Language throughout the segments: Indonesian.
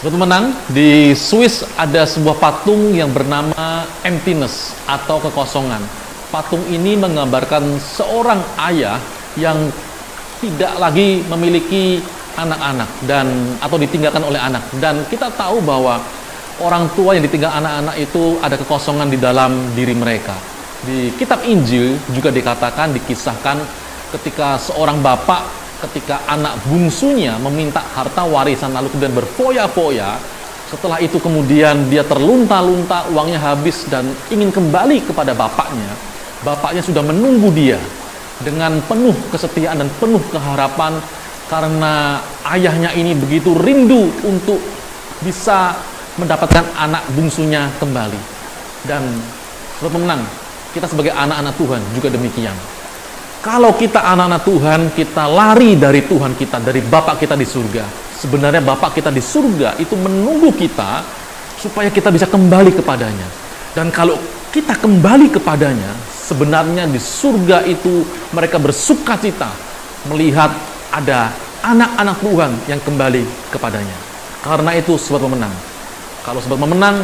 Sobat Pemenang, di Swiss ada sebuah patung yang bernama emptiness atau kekosongan. Patung ini menggambarkan seorang ayah yang tidak lagi memiliki anak-anak atau ditinggalkan oleh anak. Dan kita tahu bahwa orang tua yang ditinggal anak-anak itu ada kekosongan di dalam diri mereka. Di kitab Injil juga dikisahkan ketika seorang bapak, ketika anak bungsunya meminta harta warisan lalu kemudian berfoya-foya, setelah itu kemudian dia terlunta-lunta, uangnya habis dan ingin kembali kepada bapaknya. Bapaknya sudah menunggu dia dengan penuh kesetiaan dan penuh keharapan karena ayahnya ini begitu rindu untuk bisa mendapatkan anak bungsunya kembali. Dan Sobat Pemenang, kita sebagai anak-anak Tuhan juga demikian. Kalau kita anak-anak Tuhan, kita lari dari Tuhan kita, dari Bapa kita di surga. Sebenarnya Bapa kita di surga itu menunggu kita supaya kita bisa kembali kepadanya. Dan kalau kita kembali kepadanya, sebenarnya di surga itu mereka bersuka cita melihat ada anak-anak Tuhan yang kembali kepadanya. Karena itu Sobat Pemenang, kalau Sobat Pemenang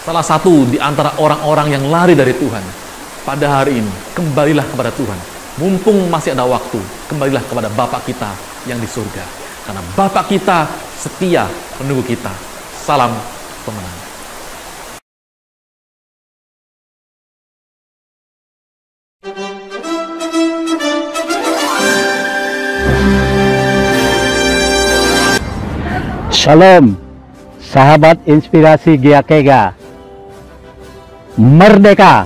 salah satu di antara orang-orang yang lari dari Tuhan, pada hari ini kembalilah kepada Tuhan. Mumpung masih ada waktu, kembalilah kepada Bapa kita yang di surga. Karena Bapa kita setia menunggu kita. Salam Pemenang. Shalom, sahabat inspirasi GIAKEGA. Merdeka,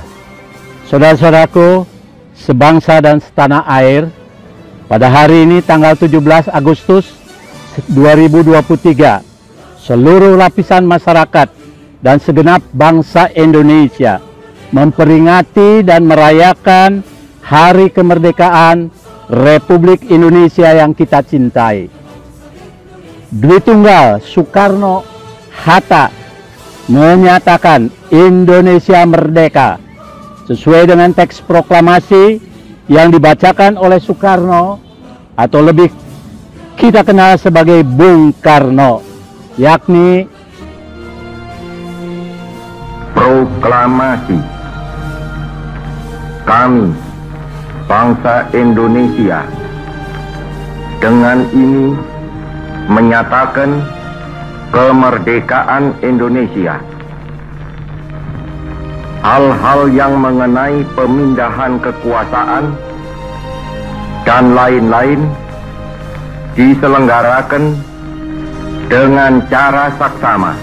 saudara-saudaraku, sebangsa dan setanah air. Pada hari ini tanggal 17 Agustus 2023, seluruh lapisan masyarakat dan segenap bangsa Indonesia memperingati dan merayakan Hari Kemerdekaan Republik Indonesia yang kita cintai. Dwi Tunggal Soekarno-Hatta menyatakan Indonesia merdeka sesuai dengan teks proklamasi yang dibacakan oleh Soekarno, atau lebih kita kenal sebagai Bung Karno, yakni proklamasi. Kami, bangsa Indonesia, dengan ini menyatakan kemerdekaan Indonesia. Hal-hal yang mengenai pemindahan kekuasaan dan lain-lain diselenggarakan dengan cara saksama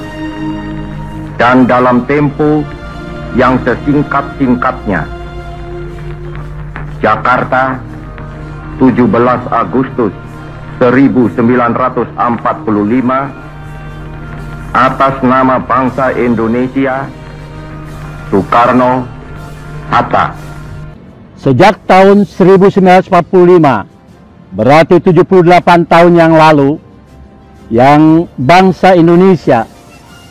dan dalam tempo yang sesingkat-singkatnya. Jakarta, 17 Agustus 1945, atas nama bangsa Indonesia, Soekarno-Hatta. Sejak tahun 1945, berarti 78 tahun yang lalu, yang bangsa Indonesia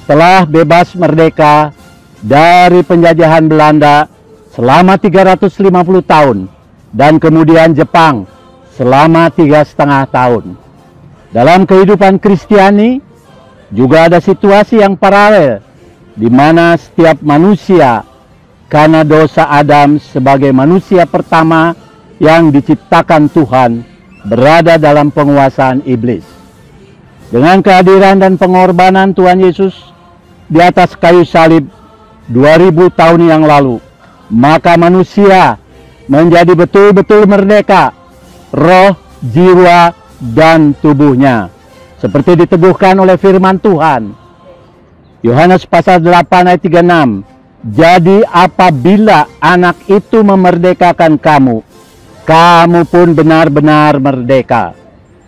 telah bebas merdeka dari penjajahan Belanda selama 350 tahun dan kemudian Jepang selama 3,5 tahun. Dalam kehidupan Kristiani juga ada situasi yang paralel, di mana setiap manusia karena dosa Adam sebagai manusia pertama yang diciptakan Tuhan berada dalam penguasaan iblis. Dengan kehadiran dan pengorbanan Tuhan Yesus di atas kayu salib 2000 tahun yang lalu, maka manusia menjadi betul-betul merdeka, roh, jiwa, dan tubuhnya, seperti diteguhkan oleh firman Tuhan. Yohanes pasal 8 ayat 36. Jadi apabila anak itu memerdekakan kamu, kamu pun benar-benar merdeka.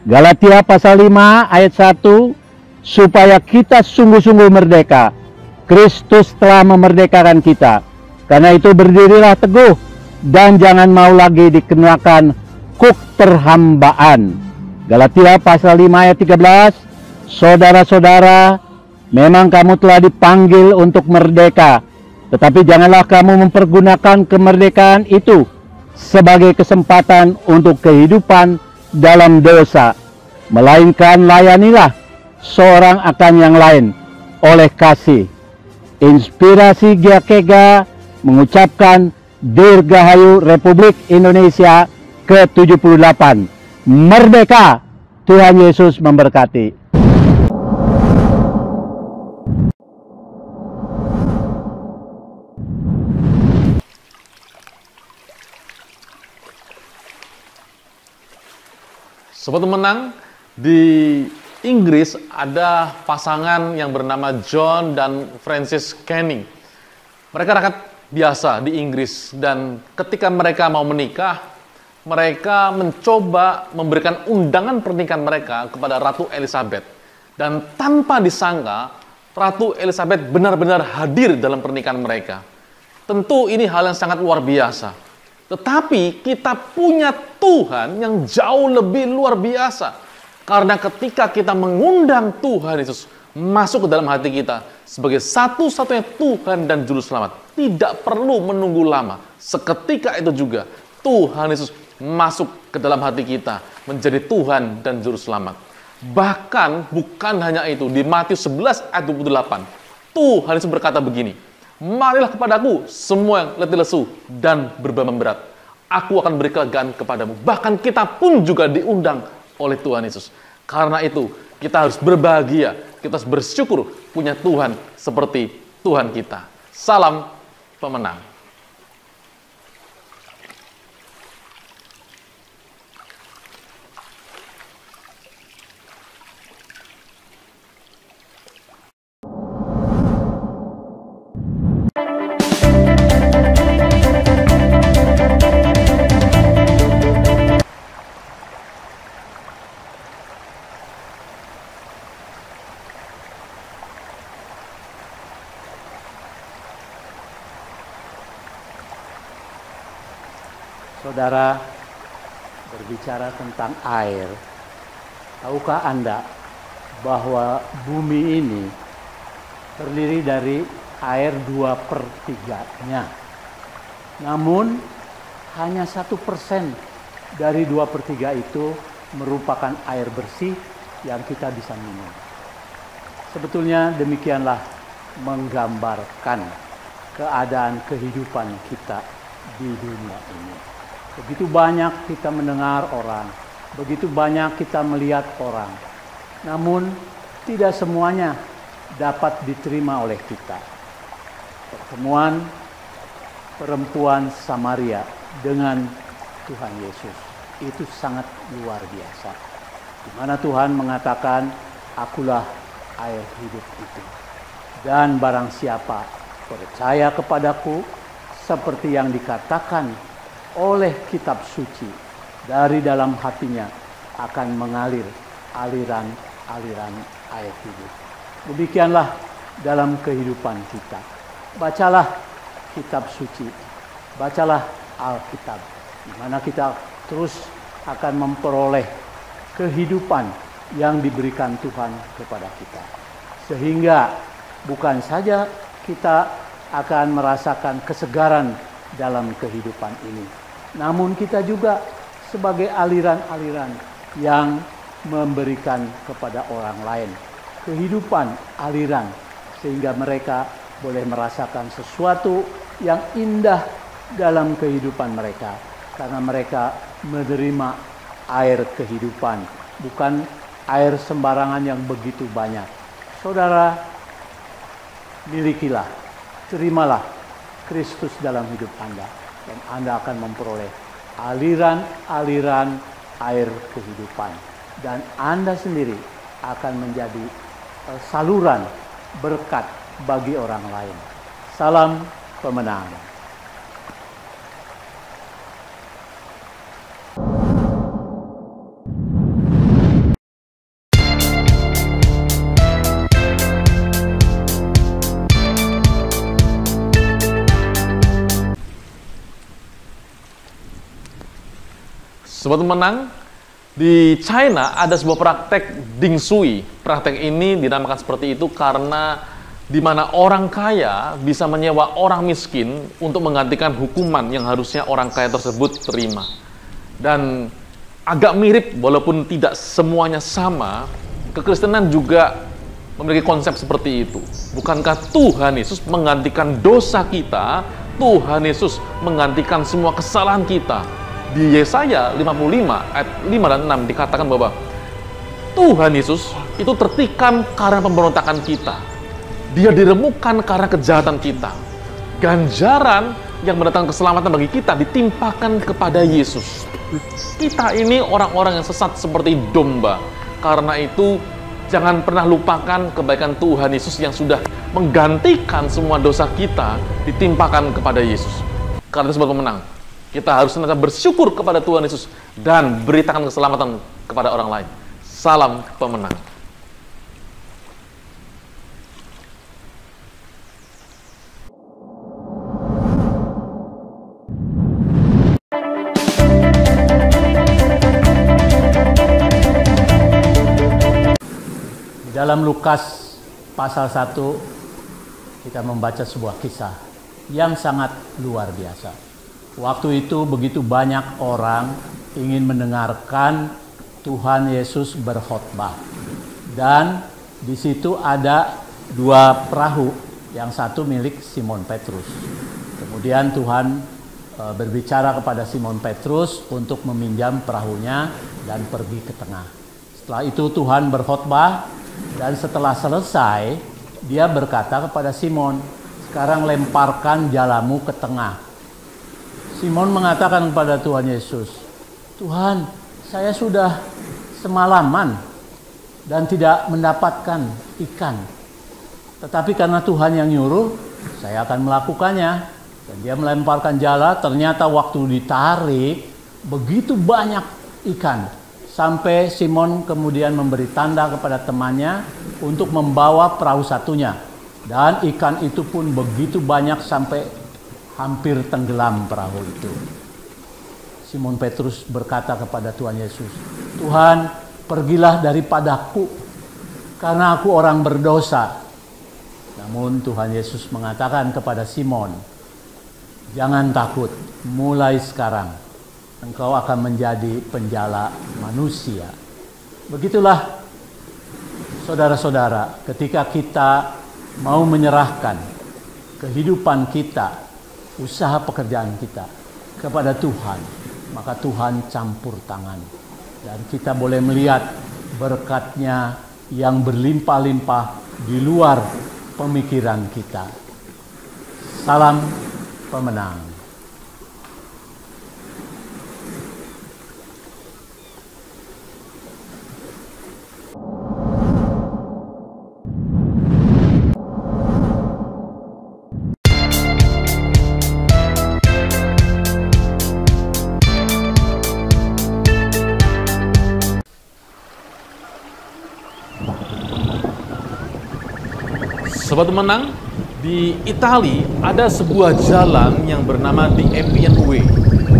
Galatia pasal 5 ayat 1. Supaya kita sungguh-sungguh merdeka, Kristus telah memerdekakan kita. Karena itu berdirilah teguh dan jangan mau lagi dikenakan kuk perhambaan. Galatia pasal 5 ayat 13. Saudara-saudara, memang kamu telah dipanggil untuk merdeka, tetapi janganlah kamu mempergunakan kemerdekaan itu sebagai kesempatan untuk kehidupan dalam dosa, melainkan layanilah seorang akan yang lain oleh kasih. Inspirasi Gyakega mengucapkan Dirgahayu Republik Indonesia ke-78. Merdeka! Tuhan Yesus memberkati. Sobat Pemenang, di Inggris ada pasangan yang bernama John dan Frances Canning. Mereka rakyat biasa di Inggris, dan ketika mereka mau menikah, mereka mencoba memberikan undangan pernikahan mereka kepada Ratu Elizabeth. Dan tanpa disangka, Ratu Elizabeth benar-benar hadir dalam pernikahan mereka. Tentu ini hal yang sangat luar biasa. Tetapi kita punya Tuhan yang jauh lebih luar biasa. Karena ketika kita mengundang Tuhan Yesus masuk ke dalam hati kita sebagai satu-satunya Tuhan dan Juru Selamat, tidak perlu menunggu lama. Seketika itu juga Tuhan Yesus masuk ke dalam hati kita menjadi Tuhan dan Juru Selamat. Bahkan bukan hanya itu, di Matius 11 ayat 28, Tuhan Yesus berkata begini, "Marilah kepadaku semua yang letih lesu dan berbeban berat. Aku akan beri kelegaan kepadamu." Bahkan kita pun juga diundang oleh Tuhan Yesus. Karena itu, kita harus berbahagia, kita harus bersyukur punya Tuhan seperti Tuhan kita. Salam pemenang. Saudara, berbicara tentang air, tahukah Anda bahwa bumi ini terdiri dari air 2/3-nya? Namun, hanya 1% dari 2/3 itu merupakan air bersih yang kita bisa minum. Sebetulnya demikianlah menggambarkan keadaan kehidupan kita di dunia ini. Begitu banyak kita mendengar orang, begitu banyak kita melihat orang, namun tidak semuanya dapat diterima oleh kita. Pertemuan perempuan Samaria dengan Tuhan Yesus itu sangat luar biasa, di mana Tuhan mengatakan, "Akulah air hidup itu, dan barang siapa percaya kepadaku, seperti yang dikatakan oleh kitab suci, dari dalam hatinya akan mengalir aliran-aliran air hidup." Demikianlah dalam kehidupan kita. Bacalah kitab suci, bacalah Alkitab, di mana kita terus akan memperoleh kehidupan yang diberikan Tuhan kepada kita. Sehingga bukan saja kita akan merasakan kesegaran dalam kehidupan ini, namun kita juga sebagai aliran-aliran yang memberikan kepada orang lain kehidupan aliran, sehingga mereka boleh merasakan sesuatu yang indah dalam kehidupan mereka, karena mereka menerima air kehidupan, bukan air sembarangan yang begitu banyak. Saudara, milikilah, terimalah Kristus dalam hidup Anda, dan Anda akan memperoleh aliran-aliran air kehidupan, dan Anda sendiri akan menjadi saluran berkat bagi orang lain. Salam pemenang. Sobat Pemenang, di China ada sebuah praktek Ding Shui. Praktek ini dinamakan seperti itu karena di mana orang kaya bisa menyewa orang miskin untuk menggantikan hukuman yang harusnya orang kaya tersebut terima. Dan agak mirip, walaupun tidak semuanya sama, Kekristenan juga memiliki konsep seperti itu. Bukankah Tuhan Yesus menggantikan dosa kita? Tuhan Yesus menggantikan semua kesalahan kita. Di Yesaya 55 ayat 5 dan 6 dikatakan bahwa Tuhan Yesus itu tertikam karena pemberontakan kita. Dia diremukkan karena kejahatan kita. Ganjaran yang mendatangkan keselamatan bagi kita ditimpakan kepada Yesus. Kita ini orang-orang yang sesat seperti domba. Karena itu, jangan pernah lupakan kebaikan Tuhan Yesus yang sudah menggantikan semua dosa kita ditimpakan kepada Yesus. Karena itu, sobat pemenang, kita harus senantiasa bersyukur kepada Tuhan Yesus dan beritakan keselamatan kepada orang lain. Salam pemenang. Dalam Lukas pasal 1 kita membaca sebuah kisah yang sangat luar biasa. Waktu itu begitu banyak orang ingin mendengarkan Tuhan Yesus berkhotbah. Dan di situ ada dua perahu, yang satu milik Simon Petrus. Kemudian Tuhan berbicara kepada Simon Petrus untuk meminjam perahunya dan pergi ke tengah. Setelah itu Tuhan berkhotbah. Dan setelah selesai, dia berkata kepada Simon, sekarang lemparkan jalamu ke tengah. Simon mengatakan kepada Tuhan Yesus, Tuhan, saya sudah semalaman dan tidak mendapatkan ikan. Tetapi karena Tuhan yang nyuruh, saya akan melakukannya. Dan dia melemparkan jala, ternyata waktu ditarik, begitu banyak ikan. Sampai Simon kemudian memberi tanda kepada temannya untuk membawa perahu satunya. Dan ikan itu pun begitu banyak sampai hampir tenggelam perahu itu. Simon Petrus berkata kepada Tuhan Yesus, Tuhan, pergilah daripadaku, karena aku orang berdosa. Namun Tuhan Yesus mengatakan kepada Simon, jangan takut, mulai sekarang engkau akan menjadi penjala manusia. Begitulah saudara-saudara, ketika kita mau menyerahkan kehidupan kita, usaha pekerjaan kita kepada Tuhan, maka Tuhan campur tangan. Dan kita boleh melihat berkat-Nya yang berlimpah-limpah di luar pemikiran kita. Salam pemenang. Sobat pemenang, di Italia ada sebuah jalan yang bernama The Appian Way.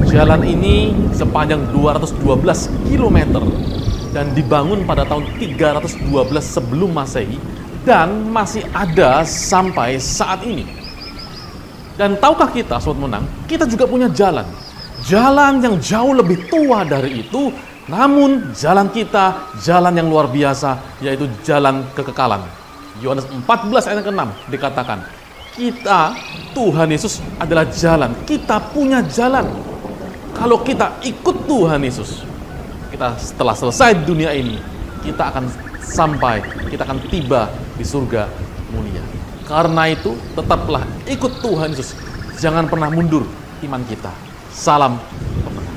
Jalan ini sepanjang 212 km dan dibangun pada tahun 312 sebelum Masehi dan masih ada sampai saat ini. Dan tahukah kita, sobat pemenang, kita juga punya jalan. Jalan yang jauh lebih tua dari itu, namun jalan kita, jalan yang luar biasa, yaitu jalan kekekalan. Yohanes 14 ayat ke-6 dikatakan, kita, Tuhan Yesus adalah jalan. Kita punya jalan. Kalau kita ikut Tuhan Yesus, kita setelah selesai dunia ini, kita akan sampai, kita akan tiba di surga mulia. Karena itu, tetaplah ikut Tuhan Yesus. Jangan pernah mundur iman kita. Salam pemenang.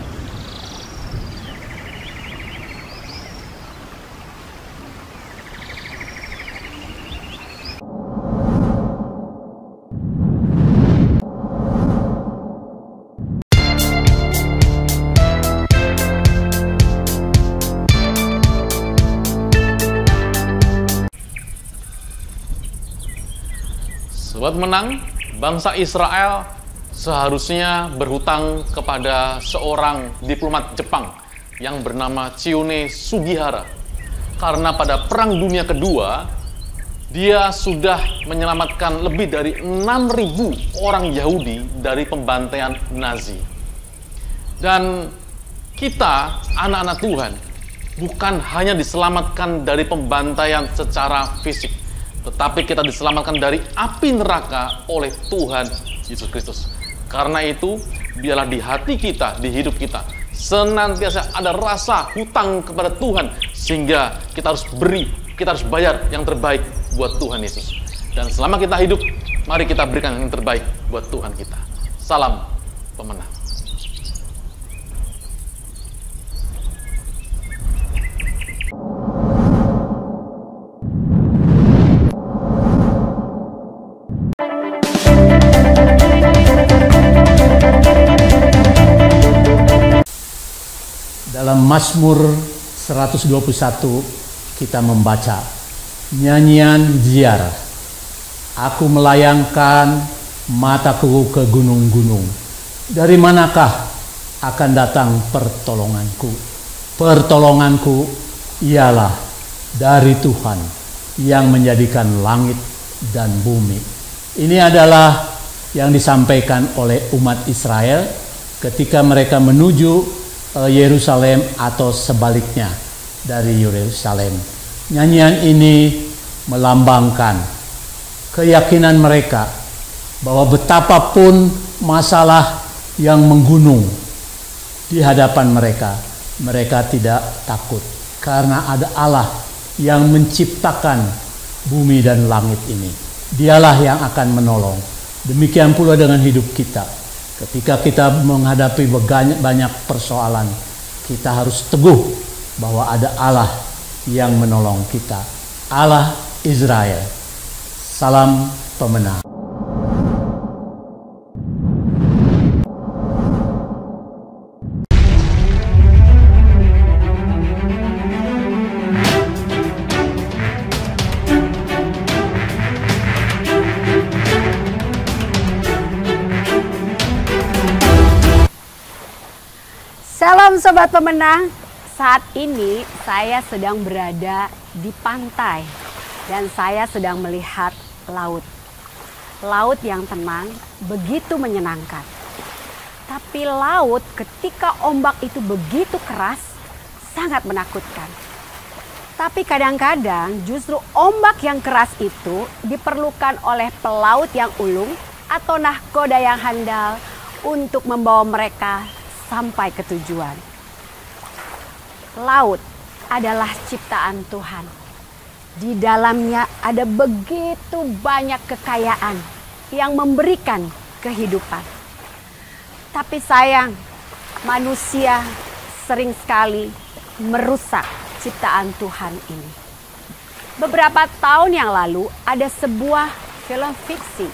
Sobat menang, bangsa Israel seharusnya berhutang kepada seorang diplomat Jepang yang bernama Chiune Sugihara. Karena pada Perang Dunia Kedua, dia sudah menyelamatkan lebih dari 6.000 orang Yahudi dari pembantaian Nazi. Dan kita, anak-anak Tuhan, bukan hanya diselamatkan dari pembantaian secara fisik, tetapi kita diselamatkan dari api neraka oleh Tuhan Yesus Kristus. Karena itu, biarlah di hati kita, di hidup kita, senantiasa ada rasa hutang kepada Tuhan, sehingga kita harus beri, kita harus bayar yang terbaik buat Tuhan Yesus. Dan selama kita hidup, mari kita berikan yang terbaik buat Tuhan kita. Salam pemenang. Dalam Mazmur 121 kita membaca nyanyian ziar. Aku melayangkan mataku ke gunung-gunung. Dari manakah akan datang pertolonganku? Pertolonganku ialah dari Tuhan yang menjadikan langit dan bumi. Ini adalah yang disampaikan oleh umat Israel ketika mereka menuju Yerusalem atau sebaliknya dari Yerusalem. Nyanyian ini melambangkan keyakinan mereka bahwa betapapun masalah yang menggunung di hadapan mereka, mereka tidak takut karena ada Allah yang menciptakan bumi dan langit ini. Dialah yang akan menolong. Demikian pula dengan hidup kita. Ketika kita menghadapi banyak persoalan, kita harus teguh bahwa ada Allah yang menolong kita. Allah Israel. Salam pemenang. Salam Sobat Pemenang, saat ini saya sedang berada di pantai dan saya sedang melihat laut. Laut yang tenang, begitu menyenangkan. Tapi laut ketika ombak itu begitu keras, sangat menakutkan. Tapi kadang-kadang justru ombak yang keras itu diperlukan oleh pelaut yang ulung atau nahkoda yang handal untuk membawa mereka sampai ke tujuan. Laut adalah ciptaan Tuhan. Di dalamnya ada begitu banyak kekayaan yang memberikan kehidupan. Tapi sayang, manusia sering sekali merusak ciptaan Tuhan ini. Beberapa tahun yang lalu ada sebuah film fiksi.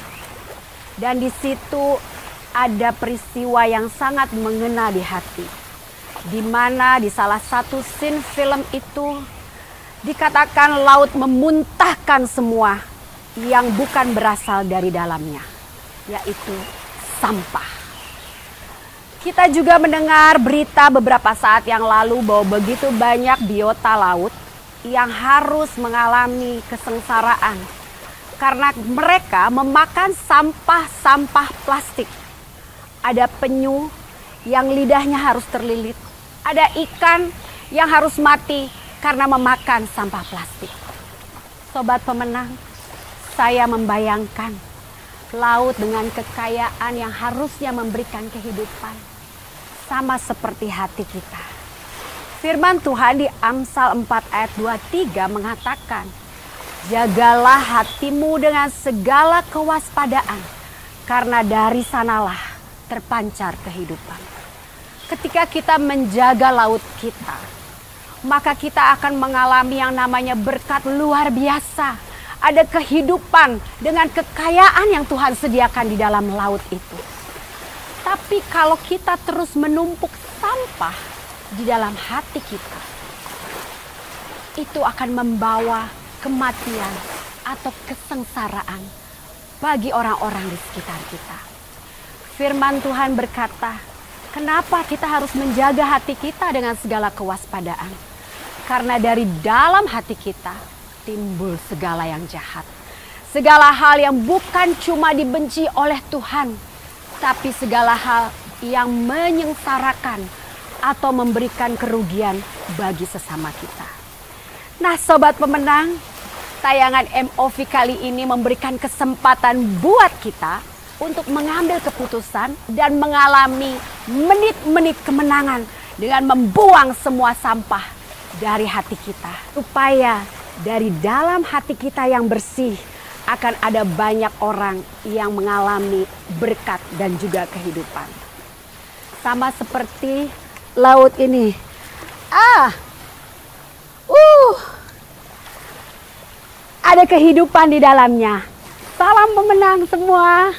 Dan di situ ada peristiwa yang sangat mengena di hati, di mana di salah satu scene film itu dikatakan laut memuntahkan semua yang bukan berasal dari dalamnya, yaitu sampah. Kita juga mendengar berita beberapa saat yang lalu bahwa begitu banyak biota laut yang harus mengalami kesengsaraan karena mereka memakan sampah-sampah plastik. Ada penyu yang lidahnya harus terlilit. Ada ikan yang harus mati karena memakan sampah plastik. Sobat Pemenang, saya membayangkan laut dengan kekayaan yang harusnya memberikan kehidupan. Sama seperti hati kita. Firman Tuhan di Amsal 4 ayat 23 mengatakan, jagalah hatimu dengan segala kewaspadaan, karena dari sanalah terpancar kehidupan. Ketika kita menjaga laut kita, maka kita akan mengalami yang namanya berkat luar biasa. Ada kehidupan dengan kekayaan yang Tuhan sediakan di dalam laut itu. Tapi kalau kita terus menumpuk sampah di dalam hati kita, itu akan membawa kematian atau kesengsaraan bagi orang-orang di sekitar kita. Firman Tuhan berkata, kenapa kita harus menjaga hati kita dengan segala kewaspadaan? Karena dari dalam hati kita timbul segala yang jahat. Segala hal yang bukan cuma dibenci oleh Tuhan, tapi segala hal yang menyengsarakan atau memberikan kerugian bagi sesama kita. Nah, Sobat Pemenang, tayangan MOV kali ini memberikan kesempatan buat kita untuk mengambil keputusan dan mengalami menit-menit kemenangan dengan membuang semua sampah dari hati kita. Supaya dari dalam hati kita yang bersih akan ada banyak orang yang mengalami berkat dan juga kehidupan. Sama seperti laut ini. Ada kehidupan di dalamnya. Salam pemenang semua.